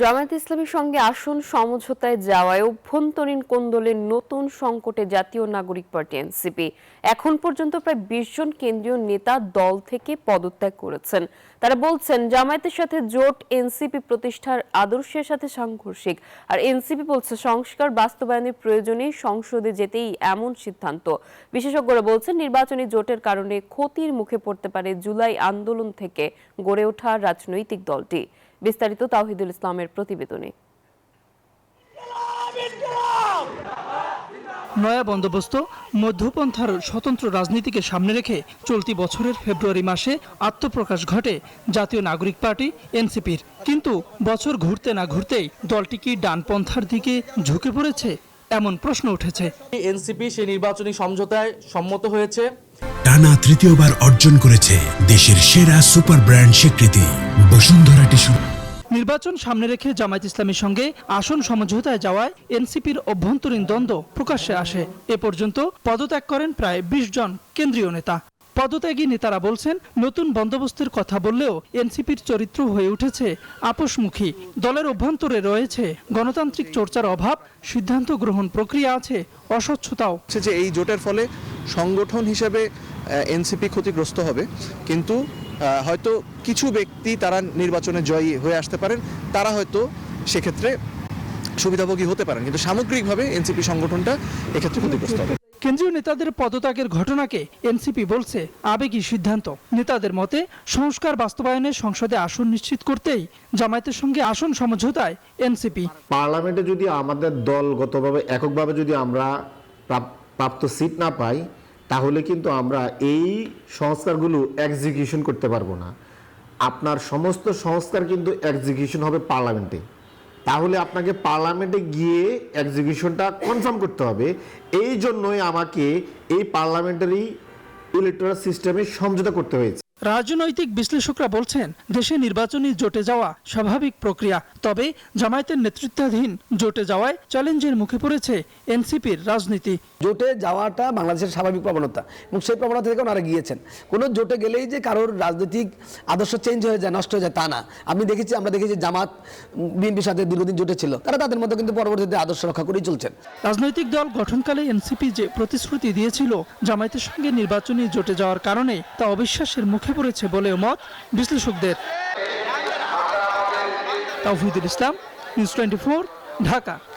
জামায়াত ইসলামীর সঙ্গে আসন সমঝোতায় যাওয়ায় অভ্যন্তরীণ কোন্দলের নতুন সংকটে জাতীয় নাগরিক পার্টি এনসিপি। এখন পর্যন্ত প্রায় ২০ জন কেন্দ্রীয় নেতা দল থেকে পদত্যাগ করেছেন। তারা বলছেন জামায়াতের সাথে জোট এনসিপি প্রতিষ্ঠার আদর্শের সাথে সাংঘর্ষিক। আর এনসিপি বলছে সংস্কার বাস্তবায়নের প্রয়োজনে সংসদে যেতেই এমন সিদ্ধান্ত। বিশেষজ্ঞরা বলছেন নির্বাচনী জোটের কারণে ক্ষতির মুখে পড়তে পারে জুলাই আন্দোলন থেকে গড়ে ওঠা রাজনৈতিক দলটি। বিস্তারিত তাওহিদুল ইসলামের প্রতিবেদনে। নয়া বন্দোবস্ত মধ্যপন্থার স্বতন্ত্র রাজনীতিকে সামনে রেখে চলতি বছরের ফেব্রুয়ারি মাসে আত্মপ্রকাশ ঘটে জাতীয় নাগরিক পার্টি এনসিপির। কিন্তু বছর ঘুরতে না ঘুরতেই দলটি কি ডানপন্থার দিকে ঝুঁকে পড়েছে, এমন প্রশ্ন উঠেছে। এনসিপি সেই নির্বাচনী সমঝোতায় সম্মত হয়েছে। টানা তৃতীয়বার অর্জন করেছে দেশের সেরা সুপার ব্র্যান্ড স্বীকৃতি বসুন্ধরা টিস্যু। নির্বাচন সামনে রেখে জামায়াত ইসলামীর সঙ্গে আসন সমঝোতায় যাওয়ায় এনসিপির অভ্যন্তরীণ দ্বন্দ্ব প্রকাশ্যে আসে। এ পর্যন্ত পদত্যাগ করেন প্রায় ২০ জন কেন্দ্রীয় নেতা। পদত্যাগী নেতারা বলছেন নতুন বন্দোবস্তের কথা বললেও এনসিপির চরিত্র হয়ে উঠেছে আপোষমুখী। দলের অভ্যন্তরে রয়েছে গণতান্ত্রিক চর্চার অভাব, সিদ্ধান্ত গ্রহণ প্রক্রিয়া আছে অস্বচ্ছতাও। যে এই জোটের ফলে সংগঠন হিসেবে এনসিপি ক্ষতিগ্রস্ত হবে, কিন্তু হয়তো কিছু ব্যক্তি তারা নির্বাচনে জয়ী হয়ে আসতে পারেন, তারা হয়তো সেক্ষেত্রে সুবিধাভোগী হতে পারেন, কিন্তু সামগ্রিকভাবে এনসিপি সংগঠনটা এক্ষেত্রে ক্ষতিগ্রস্ত হবে। কেন্দ্রীয় নেতাদের পদত্যাগের ঘটনাকে এনসিপি বলছে আবেগী সিদ্ধান্ত। নেতাদের মতে সংস্কার বাস্তবায়নে সংসদে আসন নিশ্চিত করতেই জামায়াতের সঙ্গে আসন সমঝোতায় এনসিপি। পার্লামেন্টে যদি আমাদের দলগতভাবে এককভাবে যদি আমরা প্রাপ্ত সিট না পাই, তাহলে কিন্তু আমরা এই সংস্কারগুলো এক্সিকিউশন করতে পারবো না। আপনার সমস্ত সংস্কার কিন্তু এক্সিকিউশন হবে পার্লামেন্টে। তাহলে আপনাকে পার্লামেন্টে গিয়ে এক্সিকিউশনটা কনফার্ম করতে হবে। এই জন্যই আমাকে এই পার্লামেন্টারি ইলেকটোরাল সিস্টেমে সমঝোতা করতে হয়েছে। রাজনৈতিক বিশ্লেষকরা বলছেন দেশে নির্বাচনী জোটে যাওয়া স্বাভাবিক প্রক্রিয়া। তবে জামায়াতের নেতৃত্বাধীন জোটে যাওয়ায় চ্যালেঞ্জের মুখে পড়েছে এনসিপির রাজনীতি। জোটে যাওয়াটা বাংলাদেশের স্বাভাবিক প্রবণতা এবং সেই প্রবণতা থেকে ওনারা গিয়েছেন। কোনো জোটে গেলেই যে কারোর রাজনৈতিক আদর্শ চেঞ্জ হয়ে যায়, নষ্ট হয়ে যায়, তা না। আমরা দেখেছি জামাত বিএনপির সাথে দীর্ঘদিন জোটে ছিল, তারা তাদের মধ্যে কিন্তু পরবর্তীতে আদর্শ রক্ষা করেই চলছেন। রাজনৈতিক দল গঠনকালে এনসিপি যে প্রতিশ্রুতি দিয়েছিল জামায়াতের সঙ্গে নির্বাচনী জোটে যাওয়ার কারণে তা অবিশ্বাসের মুখে পড়েছে বলেও মত বিশ্লেষকদের। তাওহিদুল ইসলাম, নিউজ 24, ঢাকা।